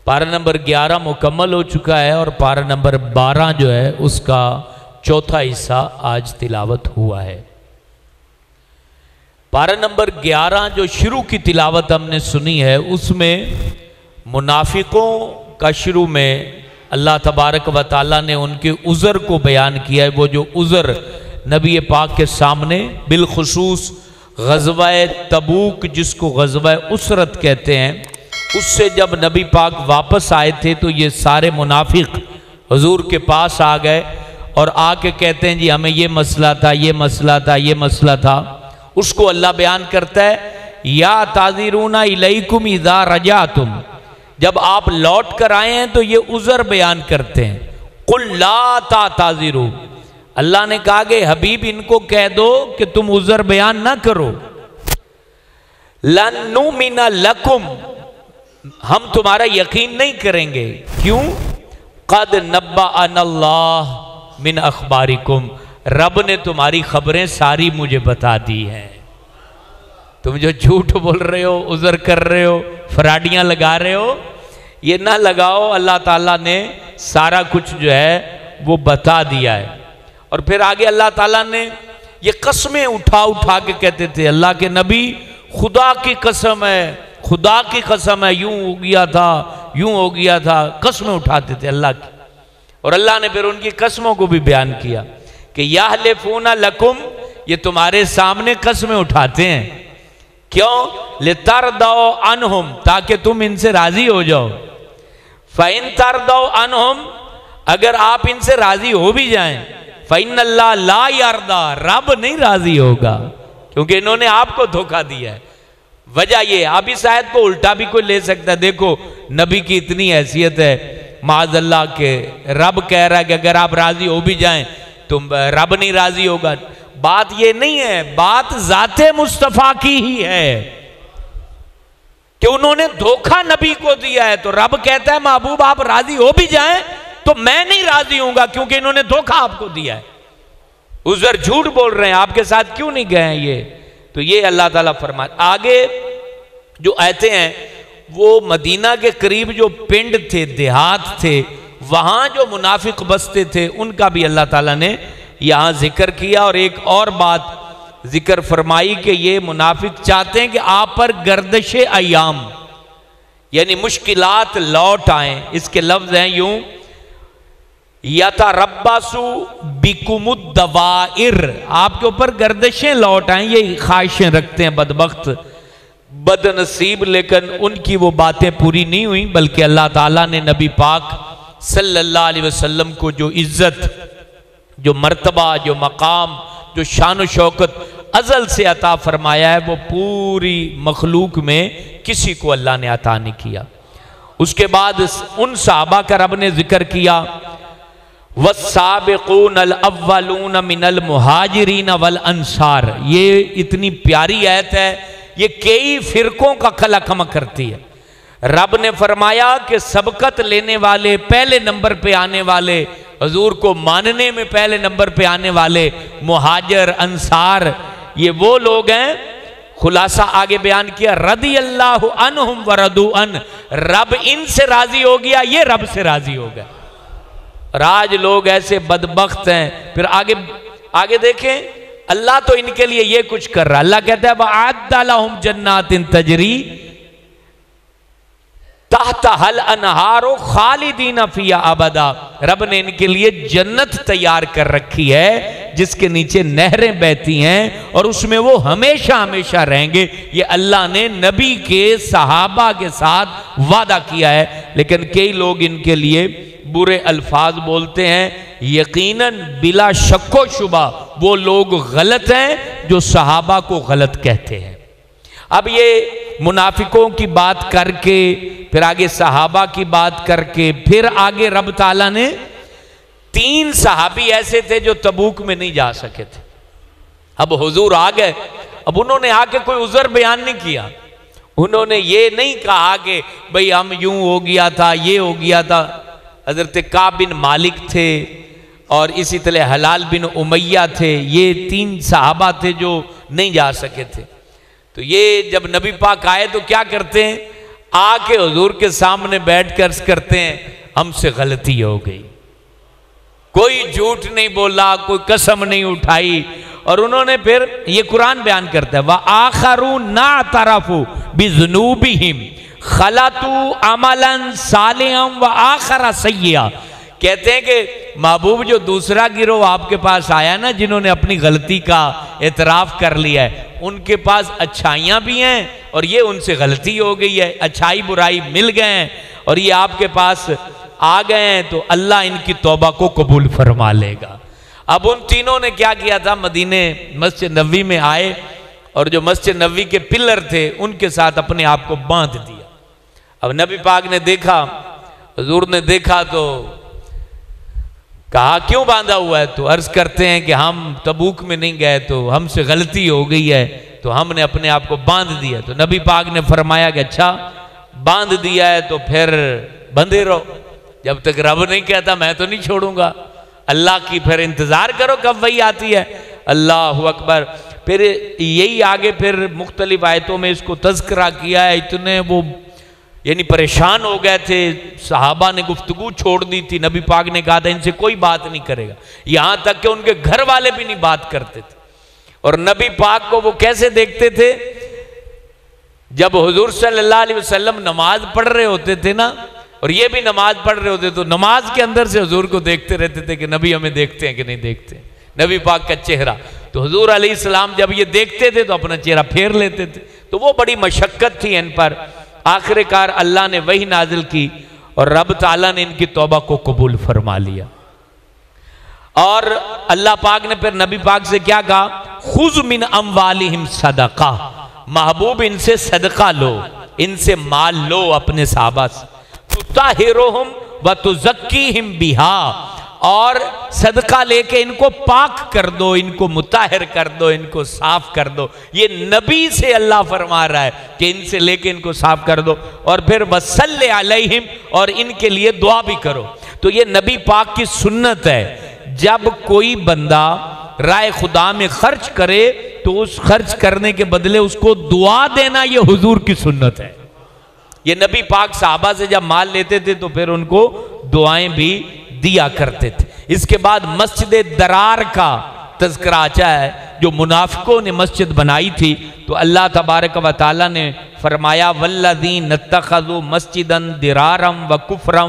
پارہ نمبر 11 مکمل ہو چکا ہے اور پارہ نمبر 12 جو ہے اس کا چوتھا حصہ آج تلاوت ہوا ہے۔ پارہ نمبر 11 جو شروع کی تلاوت ہم نے سنی ہے اس میں منافقوں کا شروع میں اللہ تبارک و تعالیٰ نے ان کے عذر کو بیان کیا ہے۔ وہ جو عذر نبی پاک کے سامنے بالخصوص غزوہ تبوک جس کو غزوہ اسرت کہتے ہیں، اس سے جب نبی پاک واپس آئے تھے تو یہ سارے منافق حضور کے پاس آ گئے اور آ کے کہتے ہیں جی ہمیں یہ مسئلہ تھا، یہ مسئلہ تھا، یہ مسئلہ تھا۔ اس کو اللہ بیان کرتا ہے یا تعذرون الیکم اذا رجعتم، جب آپ لوٹ کر آئے ہیں تو یہ عذر بیان کرتے ہیں۔ قل لا تعتذروا، اللہ نے کہا کہ حبیب ان کو کہہ دو کہ تم عذر بیان نہ کرو۔ لن نؤمن لکم، ہم تمہارا یقین نہیں کریں گے۔ کیوں؟ قد نبأنا اللہ من اخبارکم، رب نے تمہاری خبریں ساری مجھے بتا دی ہیں۔ تم جو جھوٹ بول رہے ہو، عذر کر رہے ہو، فراڈیاں لگا رہے ہو، یہ نہ لگاؤ، اللہ تعالیٰ نے سارا کچھ جو ہے وہ بتا دیا ہے۔ اور پھر آگے اللہ تعالیٰ نے یہ قسمیں اٹھا اٹھا کے کہتے تھے اللہ کے نبی خدا کی قسم ہے، خدا کی قسم ہے، یوں ہو گیا تھا، یوں ہو گیا تھا، قسمیں اٹھاتے تھے اللہ کی۔ اور اللہ نے پھر ان کی قسموں کو بھی بیان کیا کہ یحلفون لکم، یہ تمہارے سامنے قسمیں اٹھاتے ہیں۔ کیوں؟ لترضوا عنہم، تاکہ تم ان سے راضی ہو جاؤ۔ فإن ترضوا عنہم، اگر آپ ان سے راضی ہو بھی جائیں، فإن اللہ لا یرضی، رب نہیں راضی ہوگا، کیونکہ انہوں نے آپ کو دھوکہ دیا ہے۔ وجہ یہ، اب اس آیت کو الٹا بھی کوئی لے سکتا ہے۔ دیکھو نبی کی اتنی حیثیت ہے معاذ اللہ کے، رب کہہ رہا ہے کہ اگر آپ راضی ہو بھی جائیں تو رب نہیں راضی ہوگا۔ بات یہ نہیں ہے، بات ذات مصطفیٰ کی ہی ہے کہ انہوں نے دھوکہ نبی کو دیا ہے، تو رب کہتا ہے محبوب آپ راضی ہو بھی جائیں تو میں نہیں راضی ہوں گا، کیونکہ انہوں نے دھوکہ آپ کو دیا ہے۔ عذر جھوٹ بول رہے ہیں، آپ کے ساتھ کیوں نہیں گئے ہیں یہ؟ تو یہ اللہ تعالیٰ فرمائے۔ آگے جو آیتیں ہیں وہ مدینہ کے قریب جو پنڈ تھے، دیہات تھے، وہاں جو منافق بستے تھے ان کا بھی اللہ تعالیٰ نے یہاں ذکر کیا۔ اور ایک اور بات ذکر فرمائی کہ یہ منافق چاہتے ہیں کہ آپ پر گردش ایام یعنی مشکلات لوٹ آئیں۔ اس کے لفظ ہیں یوں یتربصوا بکم الدوائر، آپ کے اوپر گردشیں لوٹ آئیں، یہ خواہشیں رکھتے ہیں بدبخت بد نصیب، لیکن ان کی وہ باتیں پوری نہیں ہوئیں، بلکہ اللہ تعالیٰ نے نبی پاک صلی اللہ علیہ وسلم کو جو عزت، جو مرتبہ، جو مقام، جو شان و شوکت ازل سے عطا فرمایا ہے، وہ پوری مخلوق میں کسی کو اللہ نے عطا نہیں کیا۔ اس کے بعد ان صحابہ کا رب نے ذکر کیا وَالسَّابِقُونَ الْأَوَّلُونَ مِنَ الْمُحَاجِرِينَ وَالْأَنصَارِ، یہ اتنی پیاری آیت ہے، یہ کئی فرقوں کا خلقم کرتی ہے۔ رب نے فرمایا کہ سبقت لینے والے، پہلے نمبر پہ آنے والے، حضور کو ماننے میں پہلے نمبر پہ آنے والے مہاجر انصار، یہ وہ لوگ ہیں۔ خلاصہ آگے بیان کیا رضی اللہ عنہم ورضوا عنہ، رب ان سے راضی ہو گیا، یہ رب سے راضی ہو گیا۔ اور آج لوگ ایسے بدبخت ہیں۔ پھر آگے دیکھیں اللہ تو ان کے لیے یہ کچھ کر رہا ہے۔ اللہ کہتا ہے وَأَعَدَّ لَهُمْ جَنَّاتٍ تَجْرِي تَحْتَهَا الْأَنْهَارُ خَالِدِينَ فِيهَا أَبَدًا، رب نے ان کے لیے جنت تیار کر رکھی ہے جس کے نیچے نہریں بہتی ہیں اور اس میں وہ ہمیشہ ہمیشہ رہیں گے۔ یہ اللہ نے نبی کے صحابہ کے ساتھ وعدہ کیا ہے، لیکن کئی لوگ ان کے لیے برے الفاظ بولتے ہیں۔ یقیناً بلا شک و شبہ وہ لوگ غلط ہیں جو صحابہ کو غلط کہتے ہیں۔ اب یہ منافقوں کی بات کر کے، پھر آگے صحابہ کی بات کر کے، پھر آگے رب تعالیٰ نے 3 صحابی ایسے تھے جو تبوک میں نہیں جا سکے تھے۔ اب حضور آ گئے، اب انہوں نے آ کے کوئی عذر بیان نہیں کیا، انہوں نے یہ نہیں کہا کہ بھئی ہم یوں ہو گیا تھا، یہ ہو گیا تھا۔ حضرت کعب بن مالک تھے اور اسی طرح حلال بن امیہ تھے، یہ 3 صحابہ تھے جو نہیں جا سکے تھے۔ تو یہ جب نبی پاک آئے تو کیا کرتے ہیں، آ کے حضور کے سامنے بیٹھ کر عرض کرتے ہیں ہم سے غلطی ہو گئی، کوئی جھوٹ نہیں بولا، کوئی قسم نہیں اٹھائی. اور انہوں نے پھر یہ قرآن بیان کرتا ہے وَآخَرُونَ اعْتَرَفُوا بِذُنُوبِهِمْ خَلَطُوا عَمَلًا صَالِحًا وَآخَرَ سَيِّئًا. کہتے ہیں کہ محبوب جو دوسرا گروہ آپ کے پاس آیا نا، جنہوں نے اپنی غلطی کا اعتراف کر لیا ہے، ان کے پاس اچھائیاں بھی ہیں اور یہ ان سے غلطی ہو گئی ہے، اچھائی برائی مل گئے ہیں اور یہ آپ کے پاس آ گئے ہیں، تو اللہ ان کی توبہ کو قبول فرما لے گا. اب ان تینوں نے کیا کیا تھا، مدینے مسجد نبوی میں آئے اور جو مسجد نبوی کے پلر تھے ان کے ساتھ اپنے آپ کو باندھ دیا. اب نبی پاک نے دیکھا، حضور نے دیکھا تو کہا کیوں باندھا ہوا ہے؟ تو عرض کرتے ہیں کہ ہم تبوک میں نہیں گئے تو ہم سے غلطی ہو گئی ہے تو ہم نے اپنے آپ کو باندھ دیا. تو نبی پاک نے فرمایا کہ اچھا باندھ دیا ہے تو پھر بندھے رہو، جب تک رب نہیں کہتا میں تو نہیں چھوڑوں گا. اللہ کی پھر انتظار کرو کب وہی آتی ہے. اللہ اکبر. پھر یہی آگے پھر مختلف آیتوں میں اس کو تذکرہ کیا ہے. اتنے وہ یعنی پریشان ہو گئے تھے، صحابہ نے گفتگو چھوڑ دی تھی، نبی پاک نے کہا تھا ان سے کوئی بات نہیں کرے گا، یہاں تک کہ ان کے گھر والے بھی نہیں بات کرتے تھے. اور نبی پاک کو وہ کیسے دیکھتے تھے، جب حضور صلی اللہ علیہ وسلم نماز پڑھ رہے ہوتے تھے نا، اور یہ بھی نماز پڑھ رہے ہوتے تو نماز کے اندر سے حضور کو دیکھتے رہتے تھے کہ نبی ہمیں دیکھتے ہیں کہ نہیں دیکھتے، نبی پاک کا چہرہ. تو حضور علیہ السلام جب یہ دیکھتے تھے تو اپنا چہرہ پھیر لیتے تھے. تو وہ بڑی مشقت تھی ان پر. آخر کار اللہ نے وحی نازل کی اور رب تعالیٰ نے ان کی توبہ کو قبول فرما لیا. اور اللہ پاک نے پھر نبی پاک سے کیا کہا، خُذْ مِنْ أَمْوَالِهِمْ صَدَقَةً، محبوب ان سے صدقہ لو، ان سے مال لو اپنے صحابہ سے. تُطَهِرُهُمْ وَتُزَكِّيهِمْ بِهَا، اور صدقہ لے کے ان کو پاک کر دو، ان کو مطہر کر دو، ان کو صاف کر دو. یہ نبی سے اللہ فرما رہا ہے کہ ان سے لے کے ان کو صاف کر دو. اور پھر وَصَلِّ عَلَيْهِمْ، اور ان کے لیے دعا بھی کرو. تو یہ نبی پاک کی سنت ہے، جب کوئی بندہ رائے خدا میں خرچ کرے تو اس خرچ کرنے کے بدلے اس کو دعا دینا یہ حضور کی سنت ہے. یہ نبی پاک صحابہ سے جب مال لیتے تھے تو پھر ان کو دعائیں بھی دیا کرتے تھے. اس کے بعد مسجد درار کا تذکرہ آتا ہے، جو منافقوں نے مسجد بنائی تھی تو اللہ تبارک و تعالیٰ نے فرمایا والذین اتخذوا مسجدا درارا وکفرا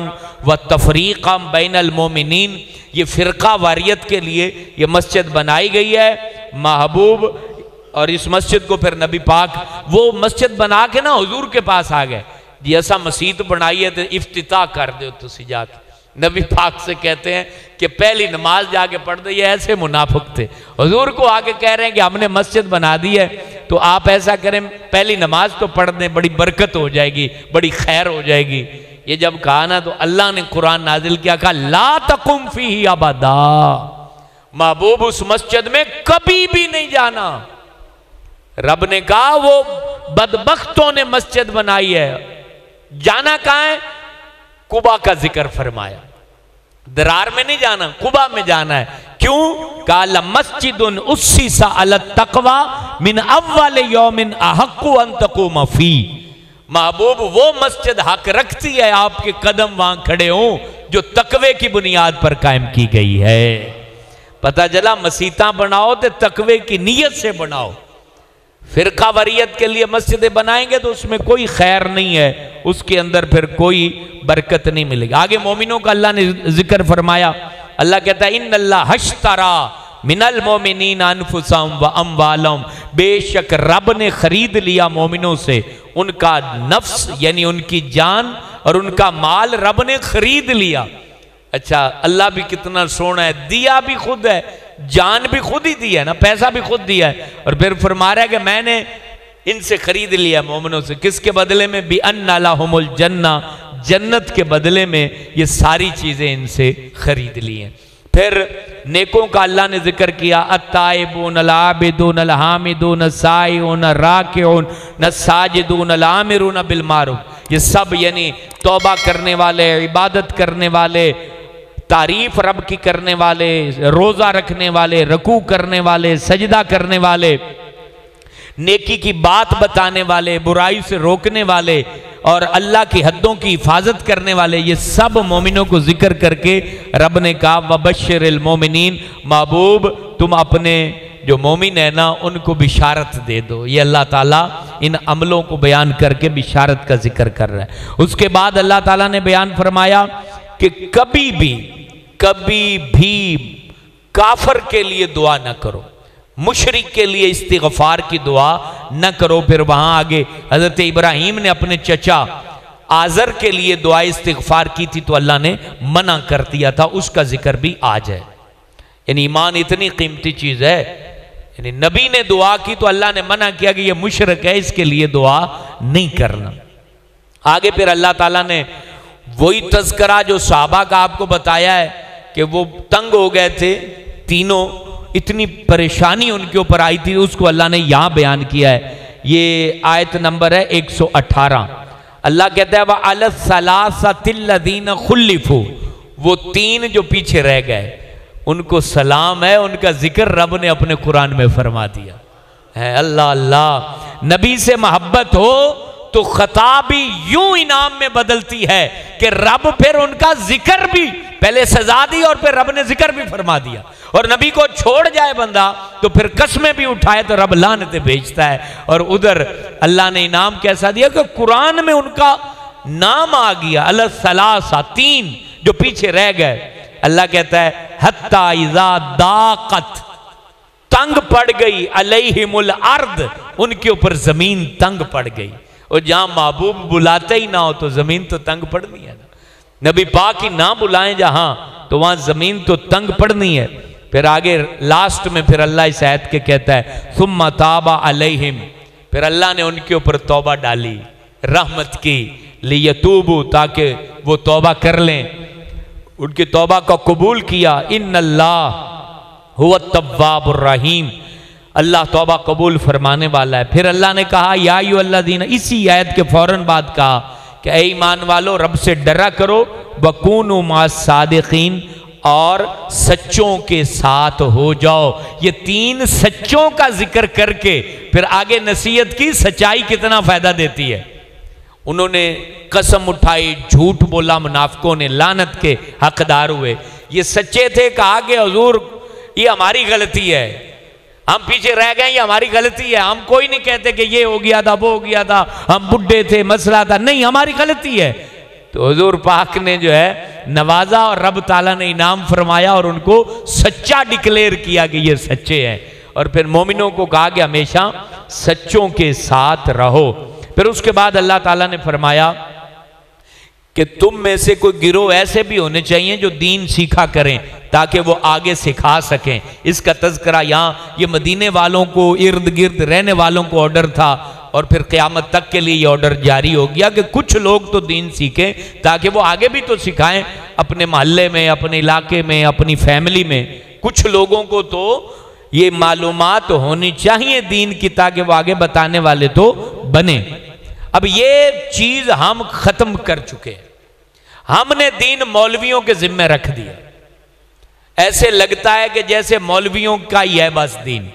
وتفریقا بین المومنین. یہ فرقہ واریت کے لیے یہ مسجد بنائی گئی ہے محبوب. اور اس مسجد کو پھر نبی پاک وہ مسجد بنا کے نا حضور کے پاس آ گئے، جی ایسا مسجد بنائی ہے تو افتتاح کر دے تو جا کے. نبی پاک سے کہتے ہیں کہ پہلی نماز جا کے پڑھ دے. یہ ایسے منافق تھے، حضور کو آگے کہہ رہے ہیں کہ ہم نے مسجد بنا دی ہے تو آپ ایسا کریں پہلی نماز تو پڑھ دیں، بڑی برکت ہو جائے گی، بڑی خیر ہو جائے گی. یہ جب کہا نا تو اللہ نے قرآن نازل کیا، کہا لا تقم فیہ ابدا، محبوب اس مسجد میں کبھی بھی نہیں جانا. رب نے کہا وہ بدبختوں نے مسجد بنائی ہے، جانا کہاں ہے؟ قبا کا ذکر فرمایا. درار میں نہیں جانا، قبا میں جانا ہے. کیوں؟ کہا لمسجد اسس علی التقوی من اول یوم احق ان تقوم فیہ. محبوب وہ مسجد حق رکھتی ہے آپ کے قدم وہاں کھڑے ہوں جو تقوی کی بنیاد پر قائم کی گئی ہے. پتہ چلا مسیتاں بناؤ تو تقوی کی نیت سے بناؤ. فرقہ وریت کے لیے مسجدیں بنائیں گے تو اس میں کوئی خیر نہیں ہے، اس کے اندر پھر کوئی برکت نہیں ملے گی. آگے مومنوں کا اللہ نے ذکر فرمایا. اللہ کہتا ہے ان اللہ اشترى من المومنین انفسهم واموالهم، بے شک رب نے خرید لیا مومنوں سے ان کا نفس یعنی ان کی جان اور ان کا مال رب نے خرید لیا. اچھا اللہ بھی کتنا سونا ہے، دیا بھی خود ہے، جان بھی خود ہی دیا ہے نا، پیسہ بھی خود دیا ہے. اور پھر فرما رہا ہے کہ میں نے ان سے خرید لیا مومنوں سے. کس کے بدلے میں؟ بِأَنَّ لَهُمُ الْجَنَّةَ، جنت کے بدلے میں یہ ساری چیزیں ان سے خرید لی ہیں. پھر نیکوں کا اللہ نے ذکر کیا التائبون العابدون الحامدون السائحون الراکعون الساجدون الامرون بالمعروف. یہ سب یعنی توبہ کرنے والے، عبادت کرنے والے، تعریف رب کی کرنے والے، روزہ رکھنے والے، رکوع کرنے والے، سجدہ کرنے والے، نیکی کی بات بتانے والے، برائی سے روکنے والے، اور اللہ کی حدوں کی حفاظت کرنے والے، یہ سب مومنوں کو ذکر کر کے رب نے کہا وبشر المومنین، محبوب تم اپنے جو مومن ہے نا ان کو بشارت دے دو۔ یہ اللہ تعالیٰ ان عملوں کو بیان کر کے بشارت کا ذکر کر رہا ہے۔ اس کے بعد اللہ تعالیٰ نے بیان فرمایا کہ کبھی بھی کافر کے لیے دعا نہ کرو، مشرک کے لیے استغفار کی دعا نہ کرو۔ پھر وہاں آگے حضرت ابراہیم نے اپنے چچا آزر کے لیے دعا استغفار کی تھی تو اللہ نے منع کر دیا تھا، اس کا ذکر بھی آج ہے۔ یعنی ایمان اتنی قیمتی چیز ہے، یعنی نبی نے دعا کی تو اللہ نے منع کیا کہ یہ مشرک ہے، اس کے لیے دعا نہیں کرنا۔ آگے پھر اللہ تعالیٰ نے وہی تذکرہ جو صحابہ کا آپ کو بتایا ہے کہ وہ تنگ ہو گئے تھے تینوں، اتنی پریشانی ان کے اوپر آئی تھی، اس کو اللہ نے یہاں بیان کیا ہے۔ یہ آیت نمبر ہے 118۔ اللہ کہتا ہے وَعَلَى الثَّلَاثَةِ الَّذِينَ خُلِّفُوا، وہ تین جو پیچھے رہ گئے ان کو سلام ہے، ان کا ذکر رب نے اپنے قرآن میں فرما دیا ہے۔ اللہ اللہ، نبی سے محبت ہو تو خطا بھی یوں انعام میں بدلتی ہے کہ رب پھر ان کا ذکر بھی پہلے سزا دی اور پھر رب نے ذکر بھی فرما دیا، اور نبی کو چھوڑ جائے بندہ تو پھر قسمیں بھی اٹھائے تو رب لعنتیں بھیجتا ہے۔ اور ادھر اللہ نے انعام کیسا دیا کہ قرآن میں ان کا نام آ گیا، الثلاثہ، تین جو پیچھے رہ گئے۔ اللہ کہتا ہے حتی اذا ضاقت، تنگ پڑ گئی، علیہم الارض، ان کے اوپر زمین تنگ پڑ گئی۔ اور جہاں محبوب بلاتے ہی نہ ہو تو زمین تو تنگ پڑنی ہے نا، نبی پاک ہی نہ بلائیں جہاں تو وہاں زمین تو تنگ پڑنی ہے۔ پھر آگے لاسٹ میں پھر اللہ اس آیت کے کہتا ہے ثم تاب علیہم، پھر اللہ نے ان کے اوپر توبہ ڈالی، رحمت کی، لیتوبوا، تاکہ وہ توبہ کر لیں، ان کی توبہ کا قبول کیا۔ ان اللہ هو التواب الرحیم، اللہ توبہ قبول فرمانے والا ہے۔ پھر اللہ نے کہا یا ایھا الذین، اسی آیت کے فوراً بعد کہا کہ اے ایمان والو رب سے ڈرا کرو، وکونوا مع الصادقین، اور سچوں کے ساتھ ہو جاؤ۔ یہ تین سچوں کا ذکر کر کے پھر آگے نصیحت کی، سچائی کتنا فائدہ دیتی ہے۔ انہوں نے قسم اٹھائی، جھوٹ بولا، منافقوں نے لعنت کے حقدار ہوئے۔ یہ سچے تھے، کہا کہ حضور یہ ہماری غلطی ہے، ہم پیچھے رہ گئے، یہ ہماری غلطی ہے، ہم کوئی نہیں کہتے کہ یہ ہو گیا تھا وہ ہو گیا تھا، ہم بڈھے تھے مسئلہ تھا، نہیں ہماری غلطی ہے۔ تو حضور پاک نے جو ہے نوازا اور رب تعالیٰ نے انعام فرمایا اور ان کو سچا ڈکلیئر کیا کہ یہ سچے ہیں، اور پھر مومنوں کو کہا کہ ہمیشہ سچوں کے ساتھ رہو۔ پھر اس کے بعد اللہ تعالیٰ نے فرمایا کہ تم میں سے کوئی گروہ ایسے بھی ہونے چاہیے جو دین سیکھا کریں تاکہ وہ آگے سکھا سکیں۔ اس کا تذکرہ یہاں یہ مدینے والوں کو، ارد گرد رہنے والوں کو آرڈر تھا، اور پھر قیامت تک کے لیے یہ آرڈر جاری ہو گیا کہ کچھ لوگ تو دین سیکھیں تاکہ وہ آگے بھی تو سکھائیں، اپنے محلے میں، اپنے علاقے میں، اپنی فیملی میں۔ کچھ لوگوں کو تو یہ معلومات ہونی چاہیے دین کی تاکہ وہ آگے بتانے والے تو بنے۔ اب یہ چیز ہم ختم کر چکے ہیں، ہم نے دین مولویوں کے ذمہ رکھ دیا۔ ایسے لگتا ہے کہ جیسے مولویوں کا ہی ہے بس دین۔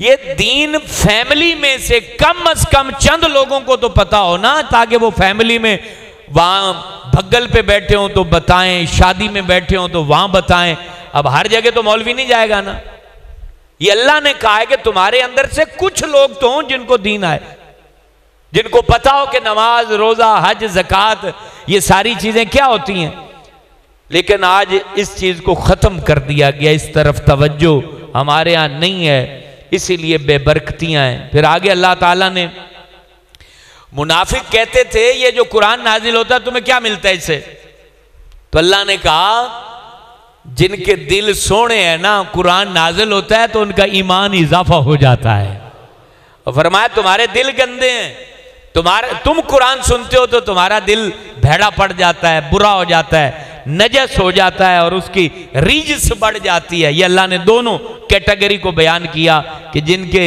یہ دین فیملی میں سے کم از کم چند لوگوں کو تو پتا ہو نا، تاکہ وہ فیملی میں وہاں بھگل پہ بیٹھے ہوں تو بتائیں، شادی میں بیٹھے ہوں تو وہاں بتائیں۔ اب ہر جگہ تو مولوی نہیں جائے گا نا۔ یہ اللہ نے کہا ہے کہ تمہارے اندر سے کچھ لوگ تو ہوں جن کو دین آئے، جن کو پتا ہو کہ نماز، روزہ، حج، زکوٰۃ یہ ساری چیزیں کیا ہوتی ہیں۔ لیکن آج اس چیز کو ختم کر دیا گیا، اس طرف توجہ ہمارے ہاں نہیں ہے، اسی لیے بے برکتیاں ہیں۔ پھر آگے اللہ تعالیٰ نے، منافق کہتے تھے یہ جو قرآن نازل ہوتا ہے تمہیں کیا ملتا ہے اس سے؟ تو اللہ نے کہا جن کے دل سونے ہیں نا، قرآن نازل ہوتا ہے تو ان کا ایمان اضافہ ہو جاتا ہے۔ اور فرمایا تمہارے دل گندے ہیں، تم قرآن سنتے ہو تو تمہارا دل بھیڑا پڑ جاتا ہے، برا ہو جاتا ہے، نجس ہو جاتا ہے، اور اس کی ریجس بڑھ جاتی ہے۔ یہ اللہ نے دونوں کیٹیگری کو بیان کیا کہ جن کے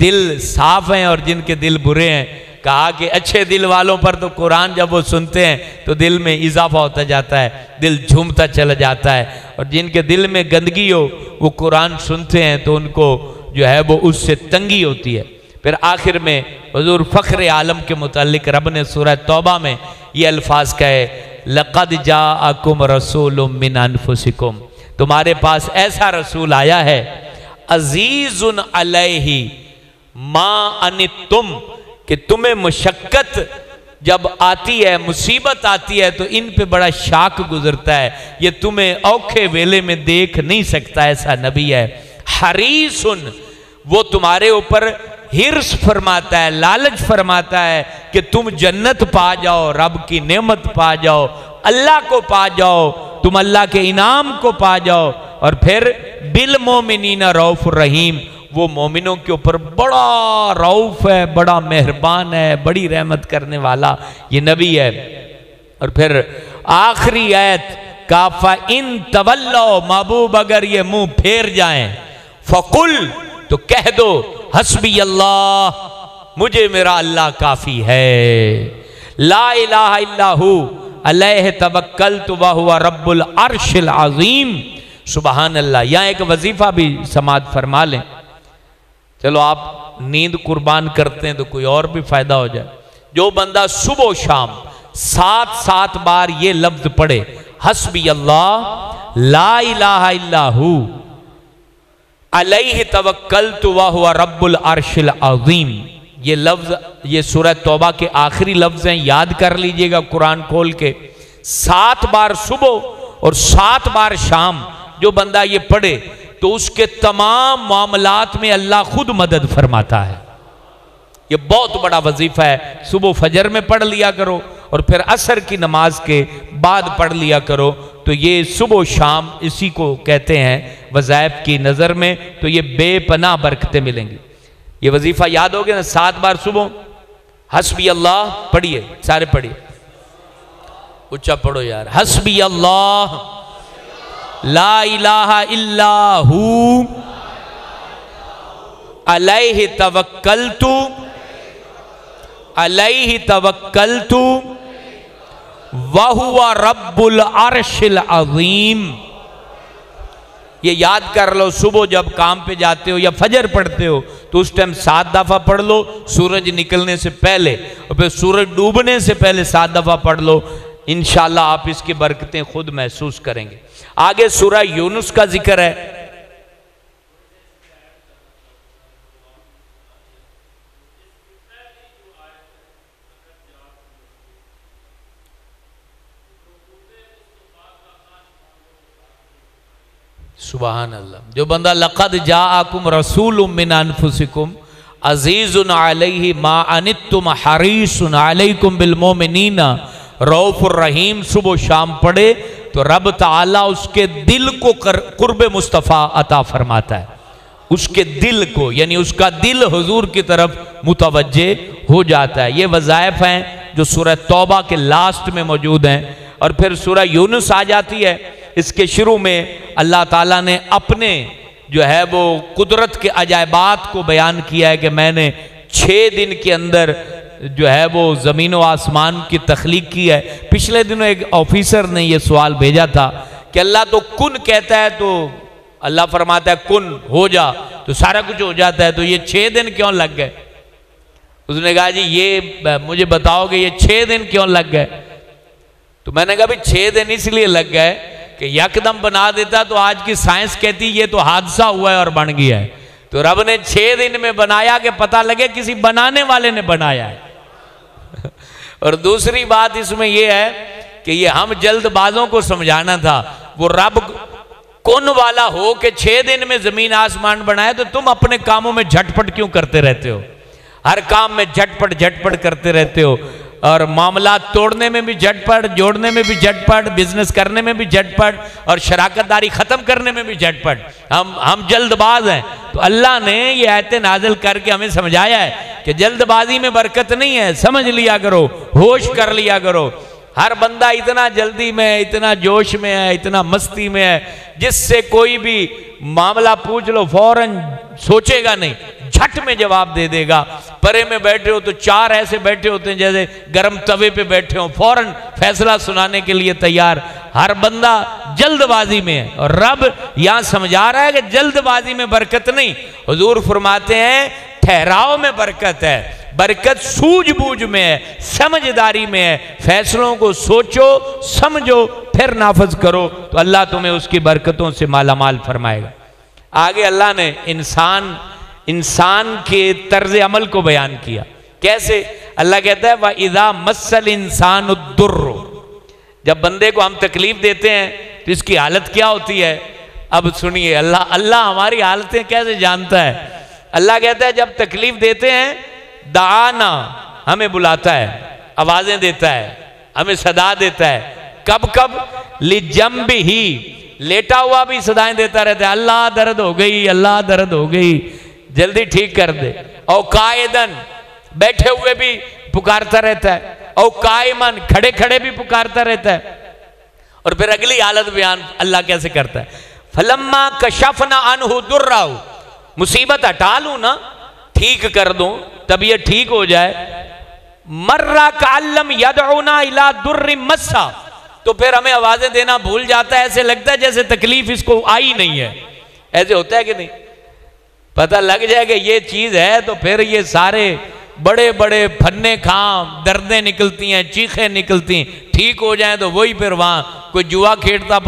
دل صاف ہیں اور جن کے دل برے ہیں۔ کہا کہ اچھے دل والوں پر تو قرآن جب وہ سنتے ہیں تو دل میں اضافہ ہوتا جاتا ہے، دل جھومتا چلا جاتا ہے، اور جن کے دل میں گندگی ہو وہ قرآن سنتے ہیں تو ان کو جو ہے وہ اس سے تنگی ہوتی ہے۔ پھر آخر میں حضور فخر عالم کے متعلق رب نے سورہ توبہ میں یہ الفاظ کہے، لَقَدْ جَاءَكُمْ رَسُولٌ مِّنْ أَنفُسِكُمْ، تمہارے پاس ایسا رسول آیا ہے، عزیز علیہ ما انتم، کہ تمہیں مشقت جب آتی ہے، مصیبت آتی ہے تو ان پہ بڑا شاک گزرتا ہے، یہ تمہیں اوکھے ویلے میں دیکھ نہیں سکتا، ایسا نبی ہے۔ حریص، وہ تمہارے اوپر ہرس فرماتا ہے، لالچ فرماتا ہے کہ تم جنت پا جاؤ، رب کی نعمت پا جاؤ، اللہ کو پا جاؤ، تم اللہ کے انعام کو پا جاؤ، اور پھر بالمومنین رؤوف الرحیم، وہ مومنوں کے اوپر بڑا رؤوف ہے، بڑا مہربان ہے، بڑی رحمت کرنے والا یہ نبی ہے۔ اور پھر آخری آیت کافا ان تولوا، محبوب اگر یہ منہ پھیر جائیں، فقل، تو کہہ دو، حسبی اللہ، مجھے میرا اللہ کافی ہے، لا الہ الا ہو علیہ توکلت وہو رب العرش العظیم۔ سبحان اللہ۔ یہاں ایک وظیفہ بھی سماعت فرما لیں، چلو آپ نیند قربان کرتے ہیں تو کوئی اور بھی فائدہ ہو جائے۔ جو بندہ صبح و شام 7 بار یہ لفظ پڑھے، حسبی اللہ لا الہ الا ہو علیہ توکلت وہو رب العرش العظیم، یہ لفظ، یہ سورہ توبہ کے آخری لفظ ہیں، یاد کر لیجئے گا قرآن کھول کے۔ 7 بار صبح اور 7 بار شام جو بندہ یہ پڑھے تو اس کے تمام معاملات میں اللہ خود مدد فرماتا ہے۔ یہ بہت بڑا وظیفہ ہے، صبح فجر میں پڑھ لیا کرو اور پھر عصر کی نماز کے بعد پڑھ لیا کرو، تو یہ صبح و شام اسی کو کہتے ہیں وظائف کی نظر میں، تو یہ بے پناہ برکتیں ملیں گی۔ یہ وظیفہ یاد ہو گیا نا، 7 بار صبح حسبی اللہ پڑھیے، سارے پڑھیے، اچھا پڑھو یار، حسبی اللہ لا الہ الا ہو علیہ توکلت وہو رب العرش العظیم۔ یہ یاد کر لو، صبح جب کام پہ جاتے ہو یا فجر پڑھتے ہو تو اس ٹائم 7 دفعہ پڑھ لو، سورج نکلنے سے پہلے، اور پھر سورج ڈوبنے سے پہلے 7 دفعہ پڑھ لو، انشاءاللہ آپ اس کی برکتیں خود محسوس کریں گے۔ آگے سورہ یونس کا ذکر ہے۔ سبحان اللہ۔ جو بندہ لقد جاءکم رسول من انفسکم عزیز علیہ ما عنتم حریص علیکم بالمومنین رؤوف الرحیم صبح و شام پڑھے تو رب تعالیٰ اس کے دل کو قرب مصطفیٰ عطا فرماتا ہے، اس کے دل کو، یعنی اس کا دل حضور کی طرف متوجہ ہو جاتا ہے۔ یہ وظائف ہیں جو سورہ توبہ کے لاسٹ میں موجود ہیں، اور پھر سورہ یونس آ جاتی ہے۔ اس کے شروع میں اللہ تعالیٰ نے اپنے جو ہے وہ قدرت کے عجائبات کو بیان کیا ہے کہ میں نے 6 دن کے اندر جو ہے وہ زمین و آسمان کی تخلیق کی ہے۔ پچھلے دنوں ایک آفیسر نے یہ سوال بھیجا تھا کہ اللہ تو کن کہتا ہے تو اللہ فرماتا ہے کن ہو جا تو سارا کچھ ہو جاتا ہے، تو یہ 6 دن کیوں لگ گئے؟ اس نے کہا جی یہ مجھے بتاؤ کہ یہ 6 دن کیوں لگ گئے؟ تو میں نے کہا بھی 6 دن اس لیے لگ گئے کہ یکدم بنا دیتا تو آج کی سائنس کہتی یہ تو حادثہ ہوا ہے اور بن گیا ہے، تو رب نے 6 دن میں بنایا کہ پتہ لگے کسی بنانے والے نے بنایا ہے۔ اور دوسری بات اس میں یہ ہے کہ یہ ہم جلد بازوں کو سمجھانا تھا، وہ رب کون والا ہو کہ 6 دن میں زمین آسمان بنائے تو تم اپنے کاموں میں جھٹ پٹ کیوں کرتے رہتے ہو؟ ہر کام میں جھٹ پٹ کرتے رہتے ہو، اور معاملات توڑنے میں بھی جھٹ پٹ، جوڑنے میں بھی جھٹ پٹ، بزنس کرنے میں بھی جھٹ پٹ، اور شراکت داری ختم کرنے میں بھی جھٹ پٹ۔ ہم جلد باز ہیں، تو اللہ نے یہ آیتیں نازل کر کے ہمیں سمجھایا ہے کہ جلد بازی میں برکت نہیں ہے، سمجھ لیا کرو، ہوش کر لیا کرو۔ ہر بندہ اتنا جلدی میں ہے، اتنا جوش میں ہے، اتنا مستی میں ہے، جس سے کوئی بھی معاملہ پوچھ لو فوراً سوچے گا نہیں، جھٹ میں جواب دے دے گا۔ پرے میں بیٹھے ہو تو 4 ایسے بیٹھے ہوتے ہیں جیسے گرم توے پہ بیٹھے ہوں، فوراً فیصلہ سنانے کے لیے تیار۔ ہر بندہ جلد بازی میں ہے، اور رب یہاں سمجھا رہا ہے کہ جلد بازی میں برکت نہیں، حضور فرماتے ہیں ٹھہراؤ میں برکت ہے، برکت سوجھ بوجھ میں ہے، سمجھداری میں ہے۔ فیصلوں کو سوچو سمجھو پھر نافذ کرو تو اللہ تمہیں اس کی برکتوں سے مالا مال فرمائے گا۔ آگے اللہ نے انسان کے طرز عمل کو بیان کیا۔ کیسے؟ اللہ کہتا ہے وَإِذَا مَسَّ الْإِنسَانُ الضُّرُّ، جب بندے کو ہم تکلیف دیتے ہیں تو اس کی حالت کیا ہوتی ہے؟ اب سنیے، اللہ ہماری حالتیں کیسے جانتا ہے؟ اللہ کہتا ہے جب تکلیف دیتے ہیں دعانا، ہمیں بلاتا ہے، آوازیں دیتا ہے، ہمیں صدا دیتا ہے۔ کب کب؟ لِجَنبِهِ، لیٹا ہوا بھی صدائیں دیتا رہتا ہے، اللہ درد ہو گئی، اللہ درد ہو گئی، جلدی ٹھیک کر دے۔ او قائدن، بیٹھے ہوئے بھی پکارتا رہتا ہے، او قائمن، کھڑے کھڑے بھی پکارتا رہتا ہے۔ اور پھر اگلی حالت بیان اللہ کیسے کرتا ہے؟ فَلَمَّا كَشَفْنَا عَنْهُ دُرَّهُ، مصیبت ہٹا لوں نا، ٹھیک کر دوں، طبیعت ٹھیک ہو جائے، مَرَّ كَعَلَّمْ يَدْعُونَا إِلَىٰ دُرٍّ مَسَّ، تو پھر ہمیں آوازیں دینا بھول جاتا ہے، ایسے لگتا ہے جیسے تکلیف اس کو آئی نہیں ہے۔ ایسے ہوتا ہے کہ نہیں؟ پتہ لگ جائے کہ یہ چیز ہے تو پھر یہ سارے بڑے بڑے پھنے کھام، دردیں نکلتی ہیں، چیخیں نکلتی ہیں، ٹھیک ہو جائیں تو وہی پھر وہاں کوئی جوا کھیلتا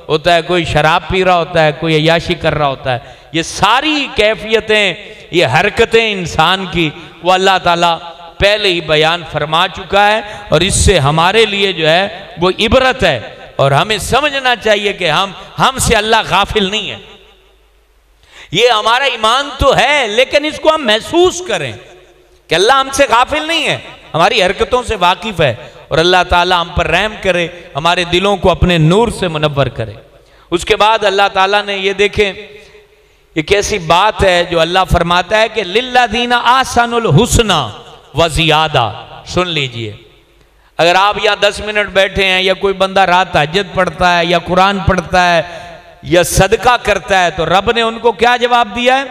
ہوتا ہے، کوئی شراب پی رہا ہوتا ہے، کوئی عیاشی کر رہا ہوتا ہے۔ یہ ساری کیفیتیں، یہ حرکتیں انسان کی وہ اللہ تعالیٰ پہلے ہی بیان فرما چکا ہے، اور اس سے ہمارے لیے جو ہے وہ عبرت ہے، اور ہمیں سمجھنا چاہیے کہ ہم سے اللہ غافل نہیں ہے۔ یہ ہمارا ایمان تو ہے لیکن اس کو ہم محسوس کریں کہ اللہ ہم سے غافل نہیں ہے، ہماری حرکتوں سے واقف ہے، اور اللہ تعالیٰ ہم پر رحم کرے، ہمارے دلوں کو اپنے نور سے منور کرے۔ اس کے بعد اللہ تعالیٰ نے یہ دیکھیں یہ کیسی بات ہے جو اللہ فرماتا ہے کہ لِلَّذِينَ أَحْسَنُوا الْحُسْنَى وَزِيَادَةٌ۔ سن لیجئے، اگر آپ یہاں 10 منٹ بیٹھے ہیں، یا کوئی بندہ رات تہجد پڑھتا ہے، یا قرآن پڑھتا ہے، یا صدقہ کرتا ہے، تو رب نے ان کو کیا جواب دیا ہے؟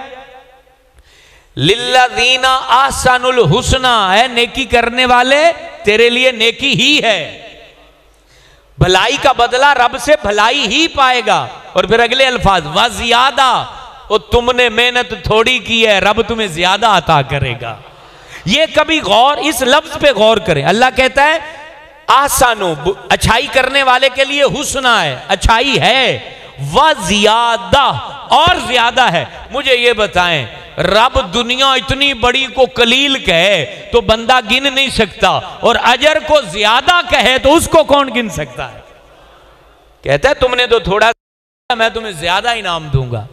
لِلَّذِينَ أَحْسَنُوا الْحُسْنَى، ہے نیکی کرنے والے تیرے لیے نیکی ہی ہے، بھلائی کا بدلہ رب سے بھلائی ہی پائے گا۔ اور پھر اگلے الفاظ وَزِيَادَةٌ، اور تم نے محنت تھوڑی کی ہے، رب تمہیں زیادہ عطا کرے گا۔ یہ کبھی غور، اس لفظ پہ غور کریں۔ اللہ کہتا ہے احسنو، اچھائی کرنے والے کے لیے حسنہ ہے، اچھائی ہے، وزیادہ، اور زیادہ ہے۔ مجھے یہ بتائیں، رب دنیا اتنی بڑی کو قلیل کہے تو بندہ گن نہیں سکتا، اور اجر کو زیادہ کہے تو اس کو کون گن سکتا ہے؟ کہتا ہے تم نے تو تھوڑا سا، میں تمہیں زیادہ انعام دوں گا،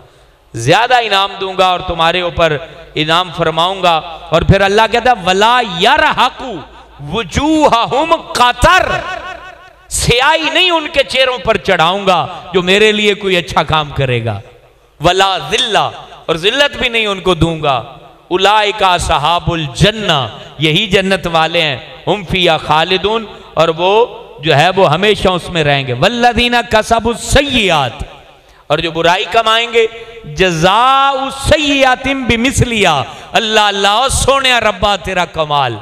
زیادہ انعام دوں گا، اور تمہارے اوپر انعام فرماؤں گا۔ اور پھر اللہ کہتا ہے وَلَا يَرْحَقُ وُجُوهَهُمْ قَتَرٌ، سیاہی نہیں ان کے چہروں پر چڑھاؤں گا جو میرے لیے کوئی اچھا کام کرے گا، وَلَا ذِلَّةٌ، اور ذلت بھی نہیں ان کو دوں گا۔ اولئک اصحاب الجنہ، یہی جنت والے ہیں، ہم فیہا خالدون، اور وہ جو ہے وہ ہمیشہ اس میں رہیں گے۔ والذین کسبوا السیئات، اور جو برائی کمائیں گے، جزاء سیئات بمثلہا، اللہ اللہ سونے ربا تیرا کمال،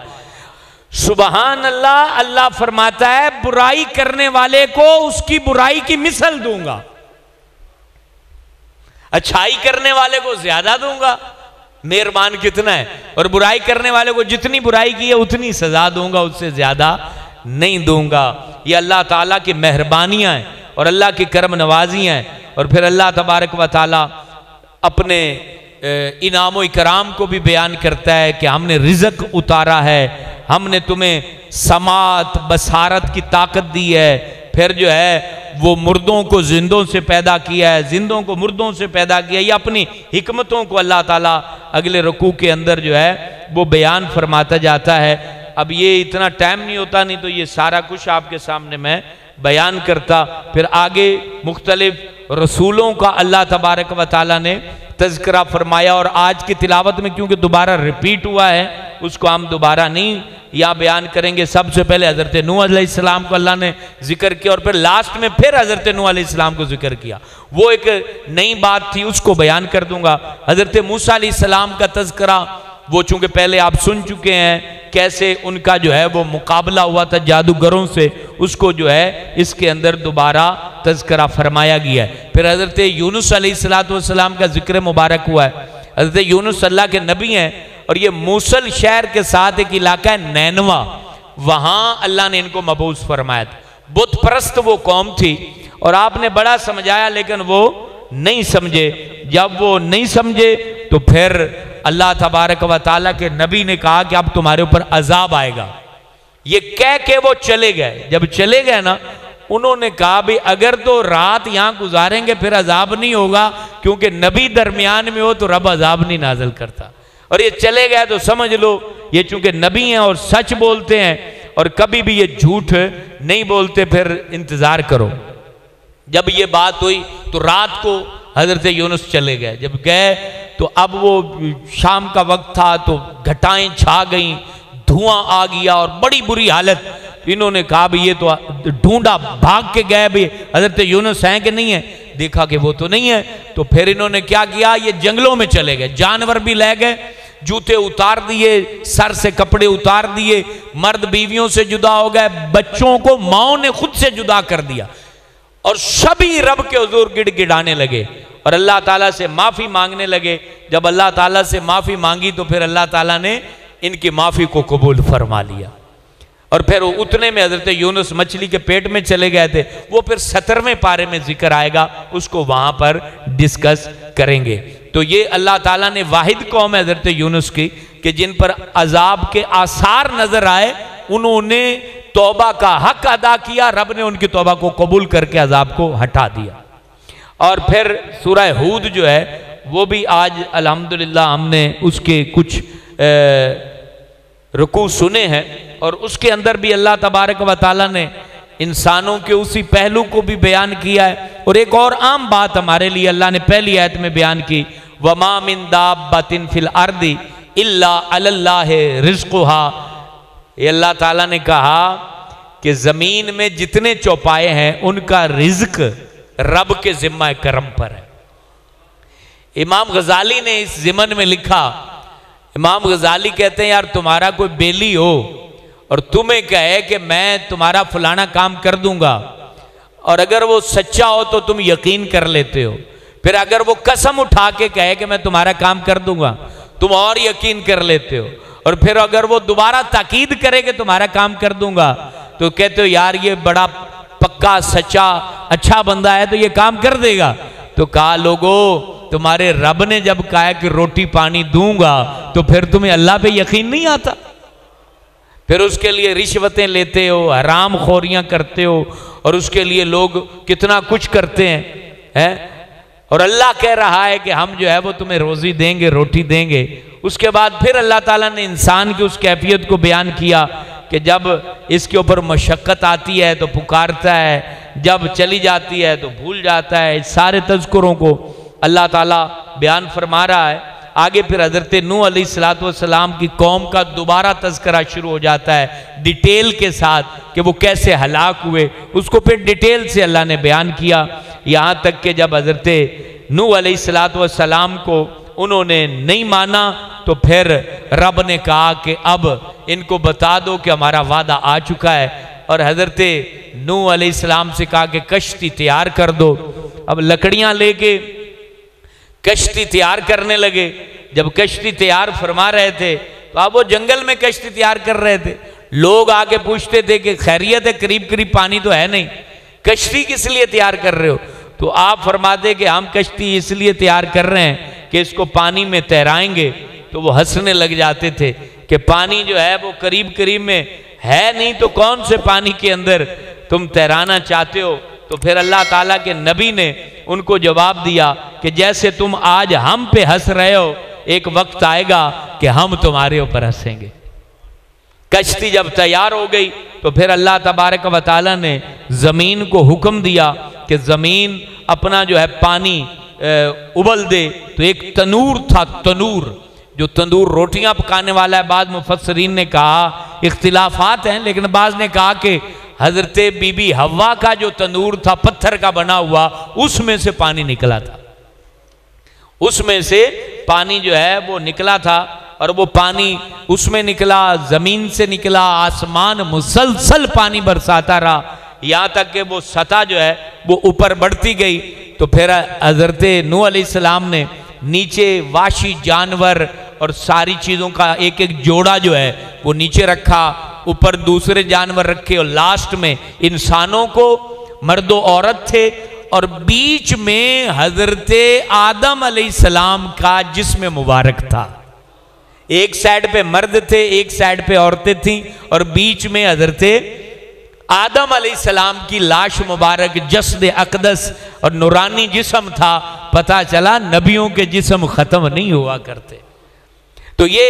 سبحان اللہ۔ اللہ فرماتا ہے برائی کرنے والے کو اس کی برائی کی مثل دوں گا، اچھائی کرنے والے کو زیادہ دوں گا، مہربان کتنا ہے، اور برائی کرنے والے کو جتنی برائی کی ہے اتنی سزا دوں گا، اس سے زیادہ نہیں دوں گا۔ یہ اللہ تعالیٰ کی مہربانیاں ہیں اور اللہ کی کرم نوازیاں ہیں۔ اور پھر اللہ تبارک و تعالیٰ اپنے انعام و اکرام کو بھی بیان کرتا ہے کہ ہم نے رزق اتارا ہے، ہم نے تمہیں سماعت بصارت کی طاقت دی ہے، پھر جو ہے وہ مردوں کو زندوں سے پیدا کیا ہے، زندوں کو مردوں سے پیدا کیا ہے۔ یہ اپنی حکمتوں کو اللہ تعالیٰ اگلے رکوع کے اندر جو ہے وہ بیان فرماتا جاتا ہے۔ اب یہ اتنا ٹائم نہیں ہوتا، نہیں تو یہ سارا کچھ آپ کے سامنے میں بیان کرتا۔ پھر آگے مختلف رسولوں کا اللہ تبارک و تعالیٰ نے تذکرہ فرمایا، اور آج کی تلاوت میں کیونکہ دوبارہ ریپیٹ ہوا ہے اس کو ہم دوبارہ نہیں یا بیان کریں گے۔ سب سے پہلے حضرت نوح علیہ السلام کو اللہ نے ذکر کیا، اور پھر لاسٹ میں پھر حضرت نوح علیہ السلام کو ذکر کیا، وہ ایک نئی بات تھی، اس کو بیان کر دوں گا۔ حضرت موسیٰ علیہ السلام کا تذکرہ وہ چونکہ پہلے آپ سن چکے ہیں کیسے ان کا جو ہے وہ مقابلہ ہوا تھا جادوگروں سے، اس کو جو ہے اس کے اندر دوبارہ تذکرہ فرمایا گیا ہے۔ پھر حضرت یونس علیہ السلام کا ذکر مبارک ہوا ہے۔ حضرت یونس اللہ کے نبی ہیں، اور یہ موصل شہر کے ساتھ ایک علاقہ ہے نینوا، وہاں اللہ نے ان کو مبعوث فرمایا تھا۔ بت پرست وہ قوم تھی اور آپ نے بڑا سمجھایا لیکن وہ نہیں سمجھے۔ جب وہ نہیں سمجھے تو پھر اللہ تبارک و تعالیٰ کے نبی نے کہا کہ اب تمہارے اوپر عذاب آئے گا، یہ کہہ کے وہ چلے گئے۔ جب چلے گئے نا، انہوں نے کہا بھی اگر تو رات یہاں گزاریں گے پھر عذاب نہیں ہوگا، کیونکہ نبی درمیان میں ہو تو رب عذاب نہیں نازل کرتا۔ اور یہ چلے گئے تو سمجھ لو یہ چونکہ نبی ہیں اور سچ بولتے ہیں اور کبھی بھی یہ جھوٹ نہیں بولتے، پھر انتظار کرو۔ جب یہ بات ہوئی تو رات کو حضرت یونس چلے گئے۔ جب گئے تو اب وہ شام کا وقت تھا تو گھٹائیں چھا گئیں، دھواں آ گیا اور بڑی بری حالت۔ انہوں نے کہا بھی یہ تو ڈھونڈا، بھاگ کے گئے بھی حضرت یونس ہیں کہ نہیں ہیں، دیکھا کہ وہ تو نہیں ہے۔ تو پھر انہوں نے کیا کیا، یہ جنگلوں میں چلے گئے، جانور بھی لے گئے، جوتے اتار دیے، سر سے کپڑے اتار دیے، مرد بیویوں سے جدا ہو گئے، بچوں کو ماؤں نے خود سے جدا کر دیا، اور سبھی رب کے حضور گڑ گڑانے لگے اور اللہ تعالیٰ سے معافی مانگنے لگے۔ جب اللہ تعالیٰ سے معافی مانگی تو پھر اللہ تعالیٰ نے ان کی معافی کو قبول فرما لیا۔ اور پھر اتنے میں حضرت یونس مچھلی کے پیٹ میں چلے گئے تھے، وہ پھر 17ویں پارے میں ذکر آئے گا، اس کو وہاں پر ڈسکس کریں گے۔ تو یہ اللہ تعالیٰ نے واحد قوم ہے حضرت یونس کی کہ جن پر عذاب کے آثار نظر آئے، انہوں نے توبہ کا حق ادا کیا، رب نے ان کی توبہ کو قبول کر کے عذاب کو ہٹا دیا۔ اور پھر سورہ ہود جو ہے وہ بھی آج الحمدللہ ہم نے اس کے کچھ رکوع سنے ہیں، اور اس کے اندر بھی اللہ تبارک و تعالیٰ نے انسانوں کے اسی پہلو کو بھی بیان کیا ہے۔ اور ایک اور عام بات ہمارے لیے اللہ نے پہلی آیت میں بیان کی، وَمَا مِن دَابَّةٍ فِي الْأَرْضِ إِلَّا عَلَى اللَّهِ رِزْقُهَا۔ یہ اللہ تعالیٰ نے کہا کہ زمین میں جتنے چوپائے ہیں ان کا رزق رب کے ذمہ کرم پر ہے۔ امام غزالی نے اس ضمن میں لکھا، امام غزالی کہتے ہیں یار تمہارا کوئی بیلی ہو اور تمہیں کہے کہ میں تمہارا فلانا کام کر دوں گا، اور اگر وہ سچا ہو تو تم یقین کر لیتے ہو، پھر اگر وہ قسم اٹھا کے کہے کہ میں تمہارا کام کر دوں گا تم اور یقین کر لیتے ہو، اور پھر اگر وہ دوبارہ تاکید کرے کہ تمہارا کام کر دوں گا تو کہتے ہو یار یہ بڑا پکا سچا اچھا بندہ ہے تو یہ کام کر دے گا۔ تو کہا لوگو تمہارے رب نے جب کہا کہ روٹی پانی دوں گا تو پھر تمہیں اللہ پہ یقین نہیں آتا؟ پھر اس کے لیے رشوتیں لیتے ہو، حرام خوریاں کرتے ہو، اور اس کے لیے لوگ کتنا کچھ کرتے ہیں، اور اللہ کہہ رہا ہے کہ ہم جو ہے وہ تمہیں روزی دیں گے، روٹی دیں گے۔ اس کے بعد پھر اللہ تعالیٰ نے انسان کی اس کیفیت کو بیان کیا کہ جب اس کے اوپر مشقت آتی ہے تو پکارتا ہے، جب چلی جاتی ہے تو بھول جاتا ہے۔ اس سارے تذکروں کو اللہ تعالیٰ بیان فرما رہا ہے۔ آگے پھر حضرت نوح علیہ السلام کی قوم کا دوبارہ تذکرہ شروع ہو جاتا ہے ڈیٹیل کے ساتھ کہ وہ کیسے ہلاک ہوئے، اس کو پھر ڈیٹیل سے اللہ نے بیان کیا، یہاں تک کہ جب حضرت نوح علیہ السلام کو انہوں نے نہیں مانا تو پھر رب نے کہا کہ اب ان کو بتا دو کہ ہمارا وعدہ آ چکا ہے، اور حضرت نوح علیہ السلام سے کہا کہ کشتی تیار کر دو۔ اب لکڑیاں لے کے کشتی تیار کرنے لگے۔ جب کشتی تیار فرما رہے تھے تو اب وہ جنگل میں کشتی تیار کر رہے تھے، لوگ آگے پوچھتے تھے کہ خیریت ہے، قریب قریب پانی تو ہے نہیں، کشتی کس لیے تیار کر رہے ہو؟ تو آپ فرماتے کہ ہم کشتی اس لیے تیار کر رہے ہیں کہ اس کو پانی میں تیرائیں گے۔ تو وہ ہنسنے لگ جاتے تھے کہ پانی جو ہے وہ قریب قریب میں ہے نہیں تو کون سے پانی کے اندر تم تیرانا چاہتے ہو؟ تو پھر اللہ تعالیٰ کے نبی نے ان کو جواب دیا کہ جیسے تم آج ہم پہ ہنس رہے ہو، ایک وقت آئے گا کہ ہم تمہارے اوپر ہنسیں گے۔ کشتی جب تیار ہو گئی تو پھر اللہ تبارک و تعالیٰ نے زمین کو حکم دیا کہ زمین اپنا جو ہے پانی ابل دے۔ تو ایک تنور تھا، تنور جو تندور روٹیاں پکانے والا ہے، بعض مفسرین نے کہا، اختلافات ہیں لیکن بعض نے کہا کہ حضرت بی بی حوا کا جو تنور تھا پتھر کا بنا ہوا، اس میں سے پانی نکلا تھا، اس میں سے پانی جو ہے وہ نکلا تھا، اور وہ پانی اس میں نکلا، زمین سے نکلا، آسمان مسلسل پانی برساتا رہا، یہاں تک کہ وہ سطح جو ہے وہ اوپر بڑھتی گئی۔ تو پھر حضرت نوح علیہ السلام نے نیچے واشی جانور اور ساری چیزوں کا ایک ایک جوڑا جو ہے وہ نیچے رکھا، اوپر دوسرے جانور رکھے، اور لاسٹ میں انسانوں کو، مرد و عورت تھے، اور بیچ میں حضرت آدم علیہ السلام کا جسم مبارک تھا۔ ایک سائڈ پہ مرد تھے، ایک سائڈ پہ عورتیں تھیں، اور بیچ میں حضرت آدم علیہ السلام کی لاش مبارک، جسد اقدس اور نورانی جسم تھا۔ پتہ چلا نبیوں کے جسم ختم نہیں ہوا کرتے۔ تو یہ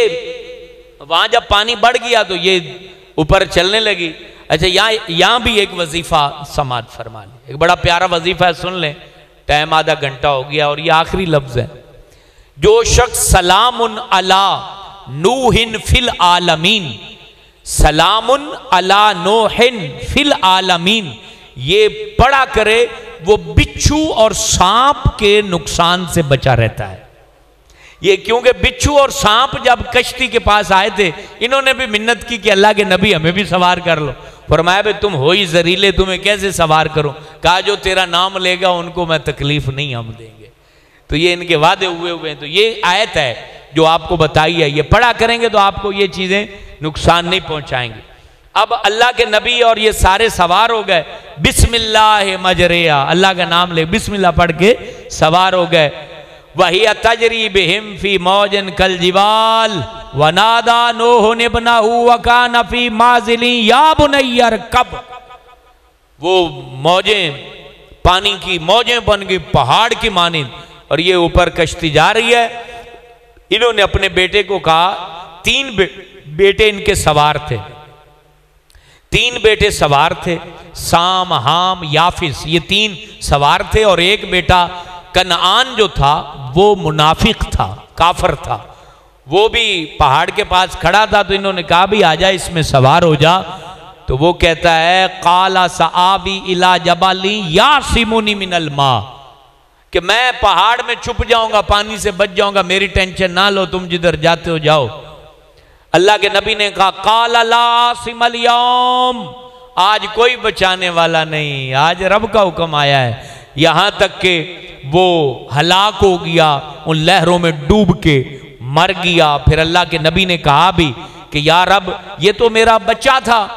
وہاں جب پانی بڑھ گیا تو یہ اوپر چلنے لگی۔ اچھا یہاں بھی ایک وظیفہ سماعت فرما لیں، ایک بڑا پیارا وظیفہ ہے، سن لیں، ٹائم آدھا گھنٹہ ہو گیا اور یہ آخری لفظ ہے۔ جو شخص سلام علی نوح فی العالمین، سلام علی نوح فی العالمین، یہ پڑھا کرے وہ بچھو اور سانپ کے نقصان سے بچا رہتا ہے۔ یہ کیونکہ بچھو اور سانپ جب کشتی کے پاس آئے تھے، انہوں نے بھی منت کی کہ اللہ کے نبی ہمیں بھی سوار کر لو۔ فرمایا بھئی تم ہوئی زریلے، تمہیں کیسے سوار کروں؟ کہا جو تیرا نام لے گا ان کو میں تکلیف نہیں ہم دیں گے۔ تو یہ ان کے وعدے ہوئے ہیں۔ تو یہ آیت ہے جو آپ کو بتائی ہے، یہ پڑھا کریں گے تو آپ کو یہ چیزیں نقصان نہیں پہنچائیں گے۔ اب اللہ کے نبی اور یہ سارے سوار ہو گئے، بسم اللہ مجریہ، اللہ کا نام لے بسم اللہ پڑھ کے سوار ہو گئے۔ وَهِيَ تَجْرِي بِهِمْ فِي مَوْجٍ كَالْجِبَالِ وَنَادَى نُوحٌ ابْنَهُ وَكَانَ فِي مَعْزِلٍ يَا بُنَيَّ ارْكَبْ۔ وہ موجیں، پانی کی موجیں بن گئی پہاڑ کی مانند، اور یہ اوپر کشتی جا رہی ہے۔ انہوں نے اپنے بیٹے کو کہا، تین بیٹے ان کے سوار تھے، تین بیٹے سوار تھے، سام، حام، یافس، یہ تین سوار تھے، اور ایک بیٹا کنعان جو تھا وہ منافق تھا، کافر تھا، وہ بھی پہاڑ کے پاس کھڑا تھا۔ تو انہوں نے کہا بھی آجا اس میں سوار ہو جا۔ تو وہ کہتا ہے قال سآوی الی جبل یعصمنی من الماء، کہ میں پہاڑ میں چھپ جاؤں گا، پانی سے بچ جاؤں گا، میری ٹینشن نہ لو، تم جدھر جاتے ہو جاؤ۔ اللہ کے نبی نے کہا قال لا عاصم اليوم، آج کوئی بچانے والا نہیں، آج رب کا حکم آیا ہے۔ یہاں تک کہ وہ ہلاک ہو گیا، ان لہروں میں ڈوب کے مر گیا۔ پھر اللہ کے نبی نے کہا بھی کہ یا رب یہ تو میرا بچہ تھا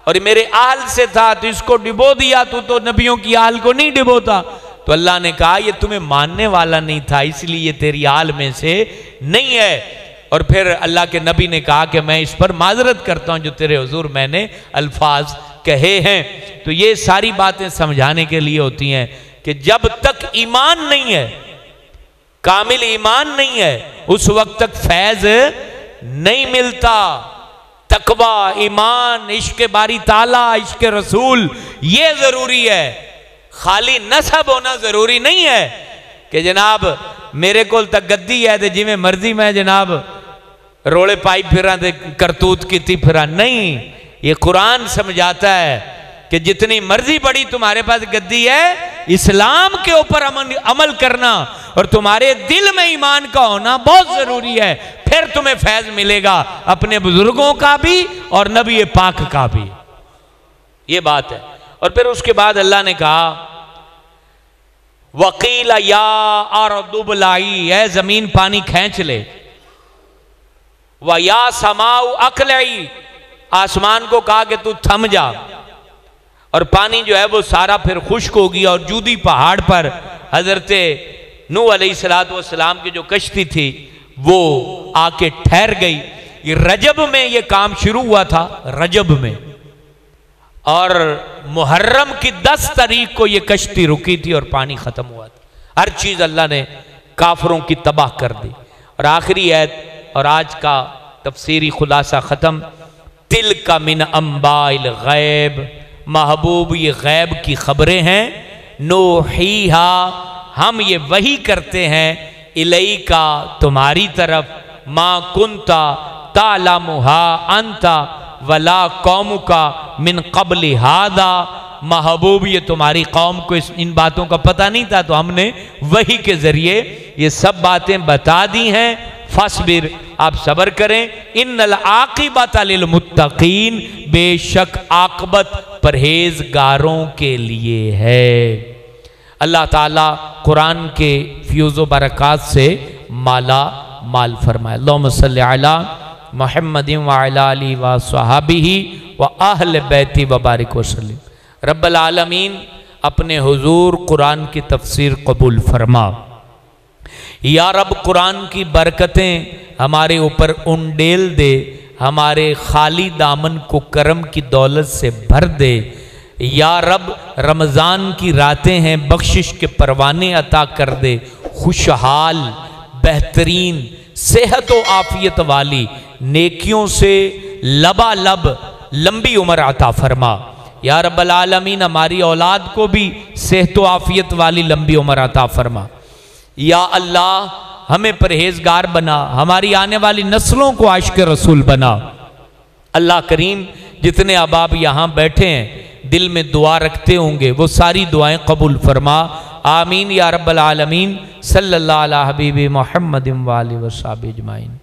اور میرے آل سے تھا، تو اس کو ڈبو دیا، تو نبیوں کی آل کو نہیں ڈبوتا۔ تو اللہ نے کہا یہ تمہیں ماننے والا نہیں تھا، اس لیے یہ تیری آل میں سے نہیں ہے۔ اور پھر اللہ کے نبی نے کہا کہ میں اس پر معذرت کرتا ہوں جو تیرے حضور میں نے الفاظ کہے ہیں۔ تو یہ ساری باتیں سمجھانے کے لیے ہوتی ہیں کہ جب تک ایمان نہیں ہے، کامل ایمان نہیں ہے، اس وقت تک فیض نہیں ملتا۔ تقوی، ایمان، عشق باری تعالیٰ، عشق رسول، یہ ضروری ہے۔ خالی نسب ہونا ضروری نہیں ہے کہ جناب میرے کول تک گدی ہے جی میں مرضی میں جناب روڑے پائی پھرا دے کرتوت کی تھی پھرا، نہیں۔ یہ قرآن سمجھاتا ہے کہ جتنی مرضی بڑی تمہارے پاس گدی ہے، اسلام کے اوپر عمل کرنا اور تمہارے دل میں ایمان کا ہونا بہت ضروری ہے، پھر تمہیں فیض ملے گا، اپنے بزرگوں کا بھی اور نبی پاک کا بھی۔ یہ بات ہے۔ اور پھر اس کے بعد اللہ نے کہا وَقِيلَ يَا أَرْضُ ابْلَعِي، اے زمین پانی کھینچ لے، وَيَا سَمَاءُ أَقْلِعِي، آسمان کو کہا کہ تو تھم جا، اور پانی جو ہے وہ سارا پھر خشک ہو گیا، اور جودی پہاڑ پر حضرت نوح علیہ السلام کی جو کشتی تھی وہ آ کے ٹھہر گئی۔ یہ رجب میں یہ کام شروع ہوا تھا، رجب میں، اور محرم کی 10 تاریخ کو یہ کشتی رکی تھی اور پانی ختم ہوا تھا۔ ہر چیز اللہ نے کافروں کی تباہ کر دی۔ اور آخری آیت اور آج کا تفسیری خلاصہ ختم، تِلْکَ مِنْ أَنْبَاءِ الْغَیْبِ، محبوب یہ غیب کی خبریں ہیں، نوحیہا ہم یہ وحی کرتے ہیں، الیکا تمہاری طرف، ما کنتا تعلمہا انتا ولا قومکا من قبل ہادا، محبوب یہ تمہاری قوم کو ان باتوں کا پتہ نہیں تھا، تو ہم نے وحی کے ذریعے یہ سب باتیں بتا دی ہیں۔ فاصبر، آپ صبر کریں، ان العاقبۃ للمتقین، بے شک عاقبت پرہیزگاروں کے لیے ہے۔ اللہ تعالیٰ قرآن کے فیوز و برکات سے مالا مال فرمائے۔ اللہم صلی علی محمد وعلی آلہ وصحبہ وآہل بیتہ وبارک وسلم۔ رب العالمین اپنے حضور قرآن کی تفسیر قبول فرما۔ یا رب قرآن کی برکتیں ہمارے اوپر انڈیل دے، ہمارے خالی دامن کو کرم کی دولت سے بھر دے۔ یا رب رمضان کی راتیں ہیں، بخشش کے پروانے عطا کر دے، خوشحال، بہترین، صحت و عافیت والی، نیکیوں سے لبالب لمبی عمر عطا فرما۔ یا رب العالمین ہماری اولاد کو بھی صحت و عافیت والی لمبی عمر عطا فرما۔ یا اللہ ہمیں پرہیزگار بنا، ہماری آنے والی نسلوں کو عاشق رسول بنا۔ اللہ کریم جتنے احباب یہاں بیٹھے ہیں دل میں دعا رکھتے ہوں گے وہ ساری دعائیں قبول فرما، آمین یا رب العالمین۔ صلی اللہ علیہ حبیب محمد وآلہ وصحبہ اجمعین۔